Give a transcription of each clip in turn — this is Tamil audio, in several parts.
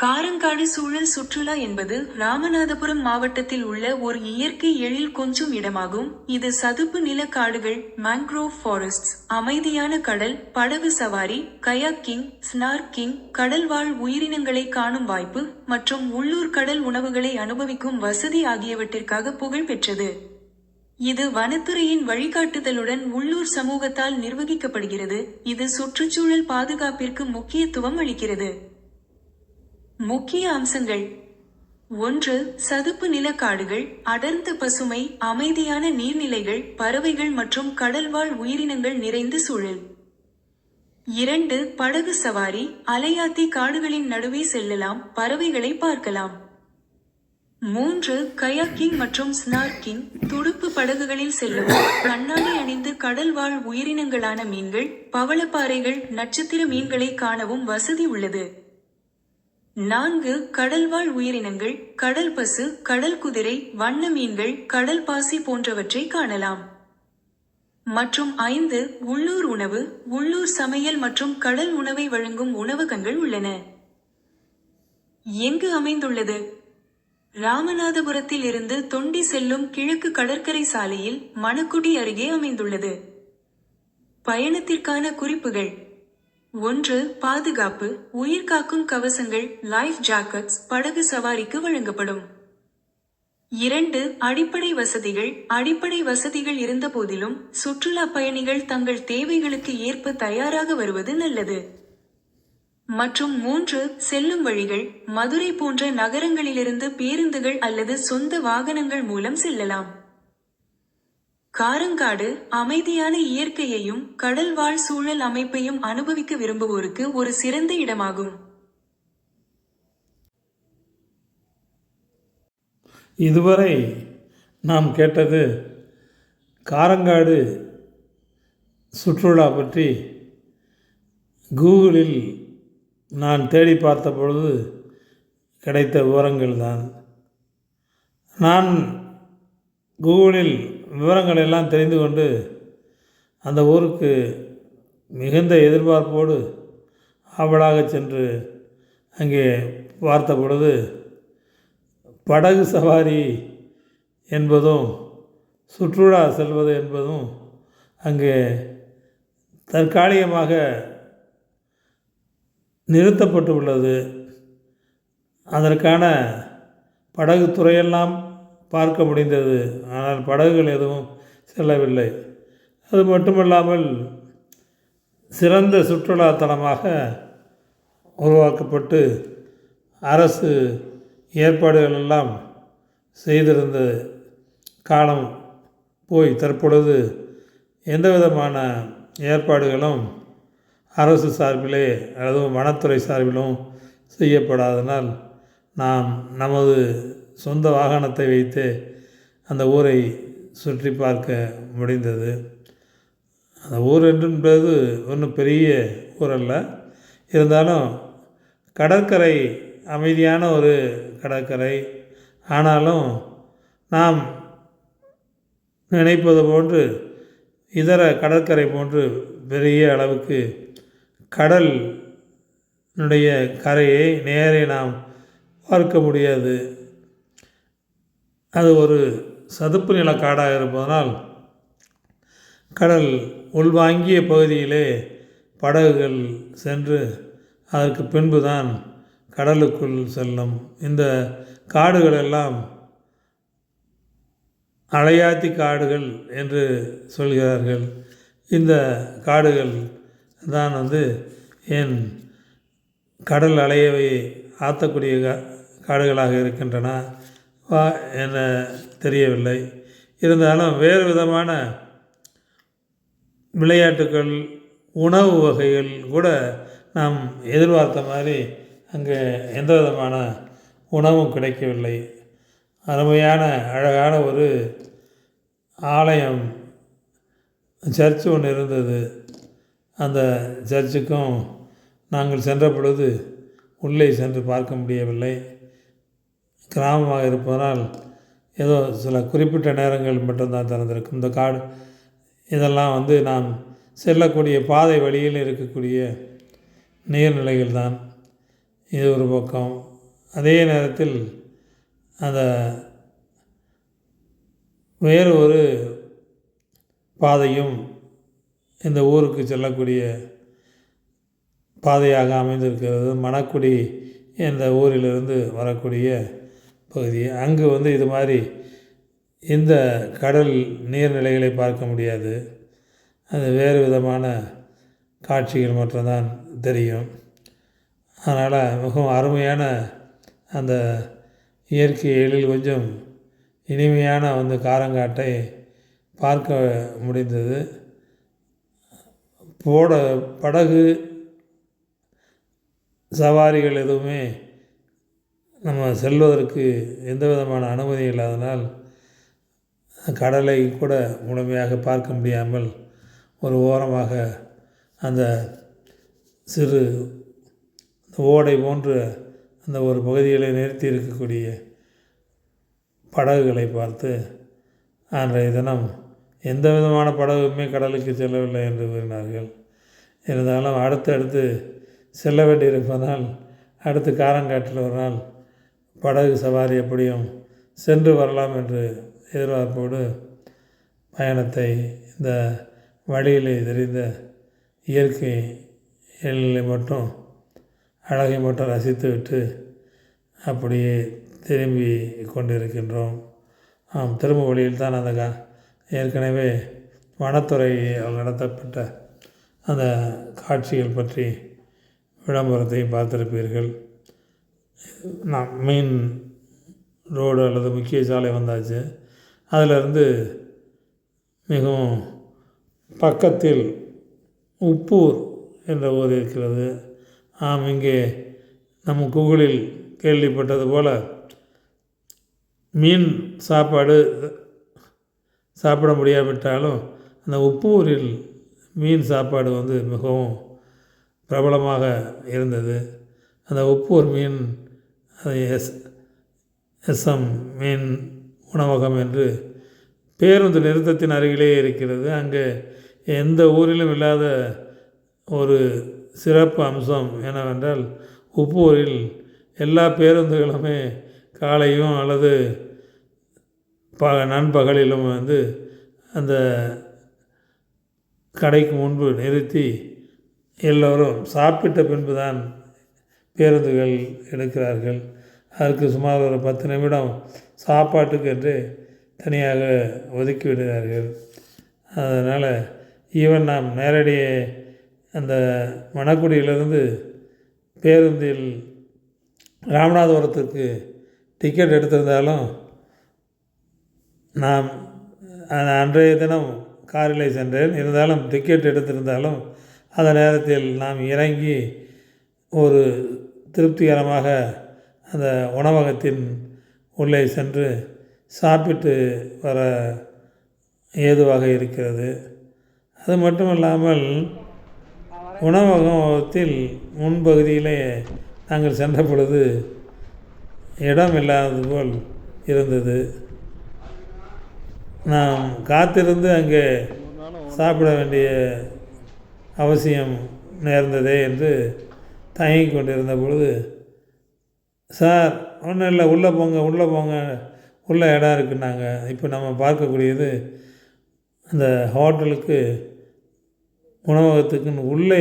காரங்காடு சூழல் சுற்றுலா என்பது ராமநாதபுரம் மாவட்டத்தில் உள்ள ஒரு இயற்கை எழில் கொஞ்சும் இடமாகும். இது சதுப்பு நில காடுகள், மேங்க்ரோவ் ஃபாரஸ்ட்ஸ், அமைதியான கடல், படகு சவாரி, கயாக்கிங், ஸ்னார்க்கிங், கடல்வாழ் உயிரினங்களை காணும் வாய்ப்பு மற்றும் உள்ளூர் கடல் உணவுகளை அனுபவிக்கும் வசதி ஆகியவற்றிற்காக புகழ் பெற்றது. இது வனத்துறையின் வழிகாட்டுதலுடன் உள்ளூர் சமூகத்தால் நிர்வகிக்கப்படுகிறது. இது சுற்றுச்சூழல் பாதுகாப்பிற்கு முக்கியத்துவம் அளிக்கிறது. முக்கிய அம்சங்கள்: 1. சதுப்பு நில காடுகள், அடர்ந்த பசுமை, அமைதியான நீர்நிலைகள், பறவைகள் மற்றும் கடல்வாழ் உயிரினங்கள் நிறைந்த சூழல். 2. படகு சவாரி, அலையாத்தி காடுகளின் நடுவே செல்லலாம், பறவைகளை பார்க்கலாம். 3. கயாக்கிங் மற்றும் ஸ்னார்க்கிங், துடுப்பு படகுகளில் செல்லவும், கண்ணாடி அணிந்து கடல்வாழ் உயிரினங்களான மீன்கள், பவளப்பாறைகள், நட்சத்திர மீன்களை காணவும் வசதி உள்ளது. 4. கடல்வாழ் உயிரினங்கள், கடல் பசு, கடல் குதிரை, வண்ண மீன்கள், கடல் பாசி போன்றவற்றை காணலாம். மற்றும் 5. உள்ளூர் உணவு, உள்ளூர் சமையல் மற்றும் கடல் உணவை வழங்கும் உணவகங்கள் உள்ளன. எங்கு அமைந்துள்ளது? ராமநாதபுரத்தில் இருந்து தொண்டி செல்லும் கிழக்கு கடற்கரை சாலையில் மணக்குடி அருகே அமைந்துள்ளது. பயணத்திற்கான குறிப்புகள்: 1. பாதுகாப்பு, உயிர்காக்கும் கவசங்கள், லைஃப் ஜாக்கெட்ஸ் படகு சவாரிக்கு வழங்கப்படும். 2. அடிப்படை வசதிகள், அடிப்படை வசதிகள் இருந்தபோதிலும் சுற்றுலா பயணிகள் தங்கள் தேவைகளுக்கு ஏற்ப தயாராக வருவது நல்லது. மற்றும் 3. செல்லும் வழிகள், மதுரை போன்ற நகரங்களிலிருந்து பேருந்துகள் அல்லது சொந்த வாகனங்கள் மூலம் செல்லலாம். காரங்காடு, அமைதியான இயற்கையையும் கடல்வாழ் சூழல் அமைப்பையும் அனுபவிக்க விரும்புவோருக்கு ஒரு சிறந்த இடமாகும். இதுவரை நாம் கேட்டது காரங்காடு சுற்றுலா பற்றி. கூகுளில் நான் தேடி பார்த்த பொழுது கிடைத்த விவரங்கள் தான். நான் கூகுளில் விவரங்கள் எல்லாம் தெரிந்து கொண்டு அந்த ஊருக்கு மிகுந்த எதிர்பார்ப்போடு ஆவலாக சென்று அங்கே பார்த்த பொழுது படகு சவாரி என்பதும் சுற்றுலா செல்வது என்பதும் அங்கே தற்காலிகமாக நிறுத்தப்பட்டு உள்ளது. அதற்கான படகு துறையெல்லாம் பார்க்க முடிந்தது. ஆனால் படகுகள் எதுவும் செல்லவில்லை. அது மட்டுமல்லாமல் சிறந்த சுற்றுலாத்தலமாக உருவாக்கப்பட்டு அரசு ஏற்பாடுகள் எல்லாம் செய்திருந்த காலம் போய் தற்பொழுது எந்த விதமான ஏற்பாடுகளும் அரசு சார்பிலே அதுவும் வனத்துறை சார்பிலும் செய்யப்படாதனால் நாம் நமது சொந்த வாகனத்தை வைத்து அந்த ஊரை சுற்றி பார்க்க முடிந்தது. அந்த ஊர் என்பது ஒன்றும் பெரிய ஊரல்ல, இருந்தாலும் கடற்கரை அமைதியான ஒரு கடற்கரை. ஆனாலும் நாம் நினைப்பது போன்று இதர கடற்கரை போன்று பெரிய அளவுக்கு கடலுடைய கரையை நேரே நாம் பார்க்க முடியாது. அது ஒரு சதுப்பு நில காடாக இருப்பதனால் கடல் உள்வாங்கிய பகுதியிலே படகுகள் சென்று அதற்கு பின்புதான் கடலுக்குள் செல்லும். இந்த காடுகள் எல்லாம் அலையாத்தி காடுகள் என்று சொல்கிறார்கள். இந்த காடுகள் தான் ஏன் கடல் அலையவை ஆற்றக்கூடிய காடுகளாக இருக்கின்றன என தெரியவில்லை. இருந்தாலும் வேறு விதமான விளையாட்டுகள், உணவு வகைகள் கூட நாம் எதிர்பார்த்த மாதிரி அங்கே எந்த விதமான உணவும் கிடைக்கவில்லை. அருமையான அழகான ஒரு ஆலயம், சர்ச்சு ஒன்று இருந்தது. அந்த சர்ச்சுக்கும் நாங்கள் சென்ற பொழுது உள்ளே சென்று பார்க்க முடியவில்லை. கிராமமாக இருப்பதனால் ஏதோ சில குறிப்பிட்ட நேரங்கள் மட்டும்தான் திறந்திருக்கும். இந்த காடு இதெல்லாம் நாம் செல்லக்கூடிய பாதை வழியில் இருக்கக்கூடிய நீர்நிலைகள் தான். இது ஒரு பக்கம். அதே நேரத்தில் அந்த வேறு ஒரு பாதையும் இந்த ஊருக்கு செல்லக்கூடிய பாதையாக அமைந்திருக்கிறது. மணக்குடி என்ற ஊரிலிருந்து வரக்கூடிய பகுதி. அங்கு இது மாதிரி இந்த கடல் நீர்நிலைகளை பார்க்க முடியாது. அது வேறு விதமான காட்சிகள் மட்டும்தான் தெரியும். அதனால் மிகவும் அருமையான அந்த இயற்கை எழில் கொஞ்சம் இனிமையான காரங்காட்டை பார்க்க முடிந்தது. படகு சவாரிகள் எதுவுமே நம்ம செல்வதற்கு எந்த விதமான அனுமதி இல்லாதனால் கடலை கூட முழுமையாக பார்க்க முடியாமல் ஒரு ஓரமாக அந்த சிறு ஓடை போன்ற அந்த ஒரு பகுதிகளை நிறுத்தி இருக்கக்கூடிய படகுகளை பார்த்து அன்றைய தினம் எந்த விதமான படகுமே கடலுக்கு செல்லவில்லை என்று கூறினார்கள். இருந்தாலும் அடுத்தடுத்து செல்ல வேண்டியிருப்பதால் அடுத்து காரங்காட்டில் ஒரு நாள் படகு சவாரி எப்படியும் சென்று வரலாம் என்று எதிர்பார்ப்போடு பயணத்தை இந்த வழியிலே தெரிந்த இயற்கை எழிலை மட்டும் அழகை மட்டும் ரசித்துவிட்டு அப்படியே திரும்பி கொண்டிருக்கின்றோம். திரும்ப வழியில் தான் அந்த ஏற்கனவே வனத்துறையால் நடத்தப்பட்ட அந்த காட்சிகள் பற்றி விளம்பரத்தை பார்த்திருப்பீர்கள். நான் மெயின் ரோடு அல்லது முக்கிய சாலை வந்தாச்சு. அதிலிருந்து மிகவும் பக்கத்தில் உப்பூர் என்ற ஊர் இருக்கிறது. இங்கே நம்ம கூகுளில் கேள்விப்பட்டது போல் மீன் சாப்பாடு சாப்பிட முடியாவிட்டாலும் அந்த உப்பூரில் மீன் சாப்பாடு மிகவும் பிரபலமாக இருந்தது. அந்த உப்பூர் மீன் அது எஸ்எம் மீன் உணவகம் என்று பேருந்து நிறுத்தத்தின் அருகிலே இருக்கிறது. அங்கே எந்த ஊரிலும் இல்லாத ஒரு சிறப்பு அம்சம் என்னவென்றால் உப்பூரில் எல்லா பேருந்துகளுமே காலையும் அல்லது நண்பகலிலும் அந்த கடைக்கு முன்பு நிறுத்தி எல்லோரும் சாப்பிட்ட பின்பு தான் பேருந்துகள் எடுக்கிறார்கள். அதற்கு சுமார் ஒரு 10 நிமிடம் சாப்பாட்டுக்கு என்று தனியாக ஒதுக்கி விடுகிறார்கள். அதனால் ஈவன் நாம் நேரடியே அந்த மணக்குடியிலிருந்து பேருந்தில் ராமநாதபுரத்துக்கு டிக்கெட் எடுத்திருந்தாலும் நாம் அன்றைய தினம் காரிலே சென்றேன். இருந்தாலும் டிக்கெட் எடுத்திருந்தாலும் அந்த நேரத்தில் நாம் இறங்கி ஒரு திருப்திகரமாக அந்த உணவகத்தின் உள்ளே சென்று சாப்பிட்டு வர ஏதுவாக இருக்கிறது. அது மட்டும் இல்லாமல் உணவகத்தில் முன்பகுதியிலே நாங்கள் சென்ற பொழுது இடம் இல்லாதது போல் இருந்தது. நாம் காத்திருந்து அங்கே சாப்பிட வேண்டிய அவசியம் நேர்ந்ததே என்று தயங்கி கொண்டிருந்த பொழுது, சார் ஒன்றும் இல்லை, உள்ளே போங்க உள்ளே இடம் இருக்குன்னாங்க. இப்போ நம்ம பார்க்கக்கூடியது அந்த ஹோட்டலுக்கு உணவகத்துக்குன்னு உள்ளே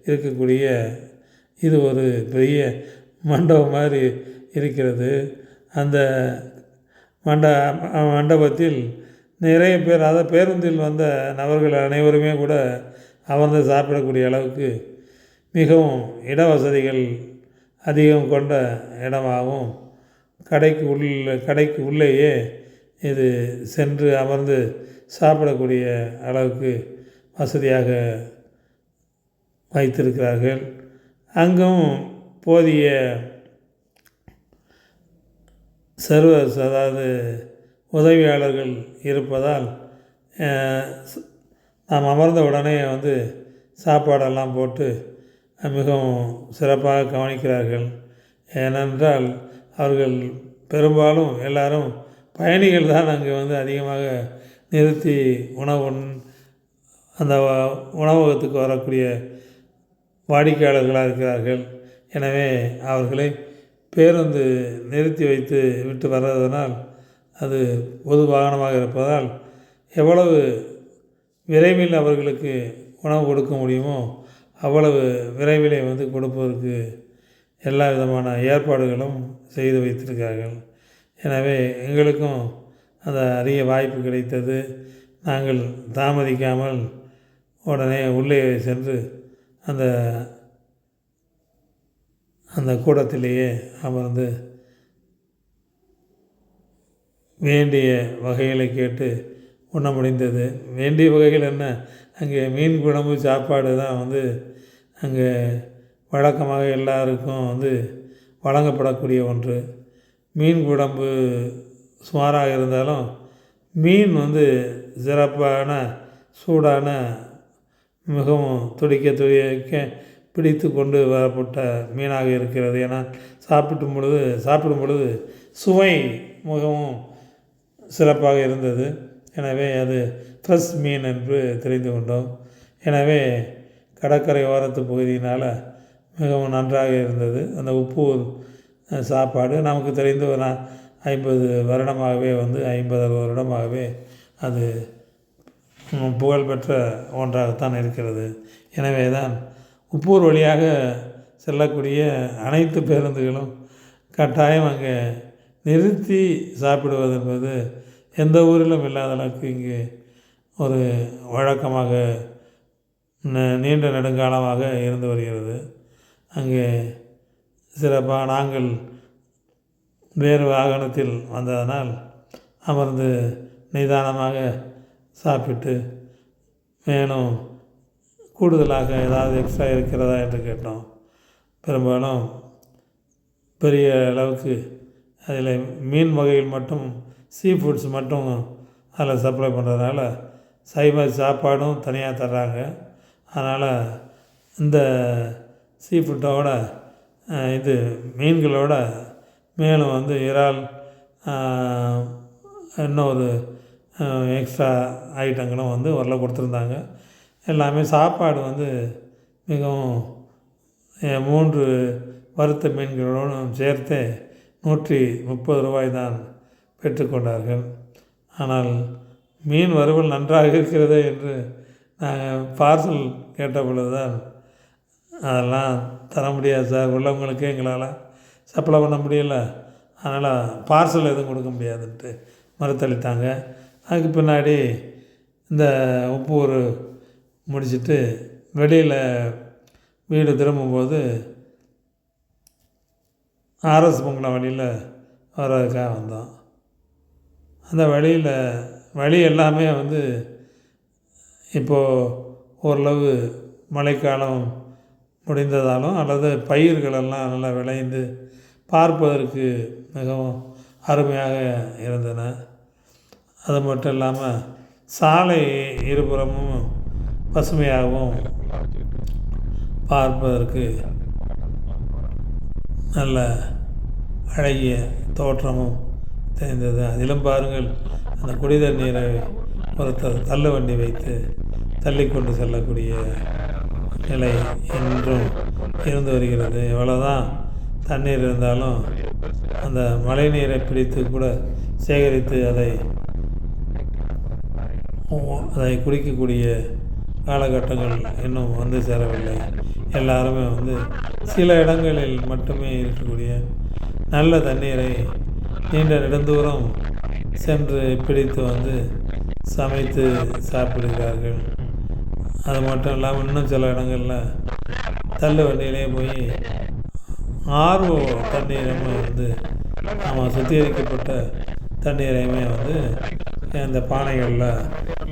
இருக்கக்கூடிய இது ஒரு பெரிய மண்டபம் மாதிரி இருக்கிறது. அந்த மண்டபத்தில் நிறைய பேர், அதாவது பேருந்தில் வந்த நபர்கள் அனைவருமே கூட அமர்ந்து சாப்பிடக்கூடிய அளவுக்கு மிகவும் இட வசதிகள் அதிகம் கொண்ட இடமாகவும் கடைக்கு உள்ளேயே இது சென்று அமர்ந்து சாப்பிடக்கூடிய அளவுக்கு வசதியாக வைத்திருக்கிறார்கள். அங்கும் போதிய சர்வர்ஸ், அதாவது உதவியாளர்கள் இருப்பதால் நாம் அமர்ந்த உடனே சாப்பாடெல்லாம் போட்டு மிகவும் சிறப்பாக கவனிக்கிறார்கள். ஏனென்றால் அவர்கள் பெரும்பாலும் எல்லாரும் பயணிகள் தான் அங்கே அதிகமாக நிறுத்தி அந்த உணவகத்துக்கு வரக்கூடிய வாடிக்கையாளர்களாக இருக்கிறார்கள். எனவே அவர்களை பேருந்து நிறுத்தி வைத்து விட்டு வர்றதனால் அது பொது வாகனமாக இருப்பதால் எவ்வளவு விரைவில் அவர்களுக்கு உணவு கொடுக்க முடியுமோ அவ்வளவு விரைவிலே கொடுப்பதற்கு எல்லா விதமான ஏற்பாடுகளும் செய்து வைத்திருக்கிறார்கள். எனவே எங்களுக்கும் அந்த அரிய வாய்ப்பு கிடைத்தது. நாங்கள் தாமதிக்காமல் உடனே உள்ளே சென்று அந்த கூடத்திலேயே அமர்ந்து வேண்டிய வகைகளை கேட்டு உண்ண முடிந்தது. வேண்டிய வகைகள் என்ன, அங்கே மீன் குழம்பு சாப்பாடு தான் அங்கே வழக்கமாக எல்லாருக்கும் வழங்கப்படக்கூடிய ஒன்று. மீன் குழம்பு சுமாராக இருந்தாலும் மீன் சிறப்பான சூடான மிகவும் துடிக்க பிடித்து கொண்டு வரப்பட்ட மீனாக இருக்கிறது. ஏன்னா சாப்பிடும் பொழுது சுவை மிகவும் சிறப்பாக இருந்தது. எனவே அது ஃப்ரெஷ் மீன் என்று தெரிந்து கொண்டோம். எனவே கடற்கரை ஓரத்து பகுதியினால் மிகவும் நன்றாக இருந்தது. அந்த உப்பூர் சாப்பாடு நமக்கு தெரிந்து ஒரு 50 வருடமாகவே 50 வருடமாகவே அது புகழ்பெற்ற ஒன்றாகத்தான் இருக்கிறது. எனவே தான் உப்பூர் வழியாக செல்லக்கூடிய அனைத்து பேருந்துகளும் கட்டாயம் அங்கே நிறுத்தி சாப்பிடுவது என்பது எந்த ஊரிலும் இல்லாத அளவுக்கு இங்கே ஒரு வழக்கமாக நீண்ட நெடுங்காலமாக இருந்து வருகிறது. அங்கே சிறப்பாக நாங்கள் வேறு வாகனத்தில் வந்ததனால் அமர்ந்து நிதானமாக சாப்பிட்டு மேலும் கூடுதலாக ஏதாவது எக்ஸ்ட்ரா இருக்கிறதா என்று கேட்டோம். பெரும்பாலும் பெரிய அளவுக்கு அதில் மீன் வகைகள் மட்டும் சீ ஃபுட்ஸ் மட்டும் அதில் சப்ளை பண்ணுறதுனால சைவ சாப்பாடும் தனியாக தர்றாங்க. அதனால் இந்த சீ ஃபுட்டோட மீன்களோட மேலும் இறால் இன்னொரு எக்ஸ்ட்ரா ஐட்டங்களும் ஓரளவு கொடுத்துருந்தாங்க. எல்லாமே சாப்பாடு மிகவும் 3 வறுத்த மீன்களோடும் சேர்த்து 130 ரூபாய் தான் பெற்றுக்கொண்டார்கள். ஆனால் மீன் வறுவல் நன்றாக இருக்கிறது என்று நாங்கள் பார்சல் கேட்ட பொழுது தான் அதெல்லாம் தர முடியாது சார், உள்ளவங்களுக்கு எங்களால் சப்ளை பண்ண முடியலை, அதனால் பார்சல் எதுவும் கொடுக்க முடியாதுன்ட்டு மறுத்தளித்தாங்க. அதுக்கு பின்னாடி இந்த உப்பூர் முடிச்சுட்டு வெளியில் வீடு திரும்பும்போது ஆர்எஸ் பங்களா வழியில் வர்றதுக்காக வந்தோம். அந்த வழி எல்லாமே இப்போது ஓரளவு மழைக்காலம் முடிந்ததாலும் அல்லது பயிர்களெல்லாம் நல்லா விளைந்து பார்ப்பதற்கு மிகவும் அருமையாக இருந்தன. அது மட்டும் இல்லாமல் சாலை இருபுறமும் பசுமையாகவும் பார்ப்பதற்கு நல்ல அழகிய தோற்றமும் தெரிந்தது. அதிலும் பாருங்கள், அந்த குடி தண்ணீரை ஒருத்தர் தள்ளு வண்டி வைத்து தள்ளிக்கொண்டு செல்லக்கூடிய நிலை இன்றும் இருந்து வருகிறது. எவ்வளோதான் தண்ணீர் இருந்தாலும் அந்த மழை நீரை பிடித்து கூட சேகரித்து அதை குடிக்கக்கூடிய காலகட்டங்கள் இன்னும் சேரவில்லை. எல்லாருமே சில இடங்களில் மட்டுமே இருக்கக்கூடிய நல்ல தண்ணீரை நீண்ட நெடுந்தூரம் சென்று பிடித்து சமைத்து சாப்பிடுகிறார்கள். அது மட்டும் இல்லாமல் இன்னும் சில இடங்களில் தள்ளு வண்டியிலே போய் ஆர்வ தண்ணீரையுமே நம்ம சுத்திகரிக்கப்பட்ட தண்ணீரையுமே அந்த பானைகளில்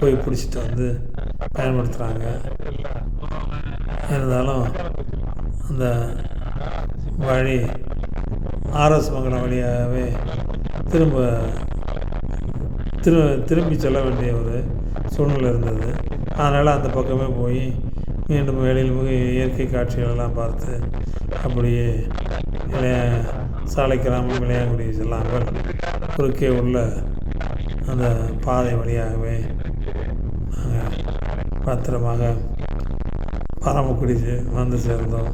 போய் பிடிச்சிட்டு பயன்படுத்துகிறாங்க. இருந்தாலும் அந்த வழி ஆர்எஸ் மங்கலம் வழியாகவே திரும்பி செல்ல வேண்டிய ஒரு சூழ்நிலை இருந்தது. அதனால் அந்த பக்கமே போய் மீண்டும் வெளியில் போய் இயற்கை காட்சிகளெல்லாம் பார்த்து அப்படியே சாலை கிராமம் விளையாங்குடி செல்லாமல் குறுக்கே உள்ள அந்த பாதை வழியாகவே நாங்கள் பத்திரமாக பரமக்குடி சேர்ந்தோம்.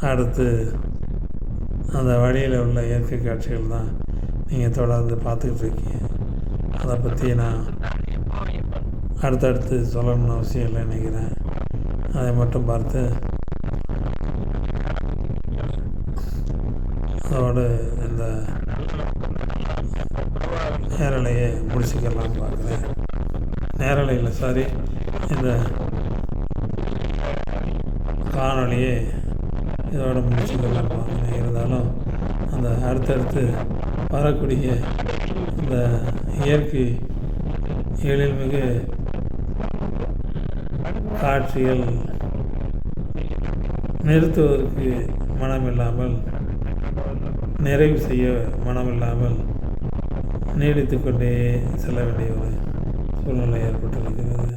அடுத்து அந்த வழியில் உள்ள இயற்கை காட்சிகள் தான் நீங்கள் தொடர்ந்து பார்த்துக்கிட்டு இருக்கீங்க. அதை பற்றி நான் அடுத்தடுத்து சொல்லணும்னு அவசியம் இல்லை நினைக்கிறேன். அதை மட்டும் பார்த்து அதோடு இந்த நேரலையை முடிச்சுக்கலாம்னு பார்க்குறேன். நேரலையில் சாரி, இந்த காணொலியை இதோட முடிச்சுக்கலாம்னு பார்க்குறேன். இருந்தாலும் அந்த அடுத்தடுத்து வரக்கூடிய இந்த இயற்கை எழில்மிகு காட்சிகள் நிறுத்துவதற்கு மனமில்லாமல், நிறைவு செய்ய மனமில்லாமல் நீடித்து கொண்டே செல்ல வேண்டிய ஒரு சூழ்நிலை ஏற்பட்டிருக்கிறது.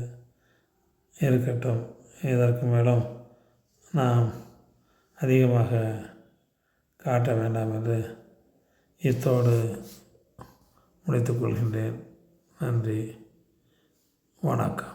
இருக்கட்டும், இதற்கு மேலும் நாம் அதிகமாக காட்ட வேண்டாம் என்று இத்தோடு முடித்துக்கொள்கின்றேன். நன்றி, வணக்கம்.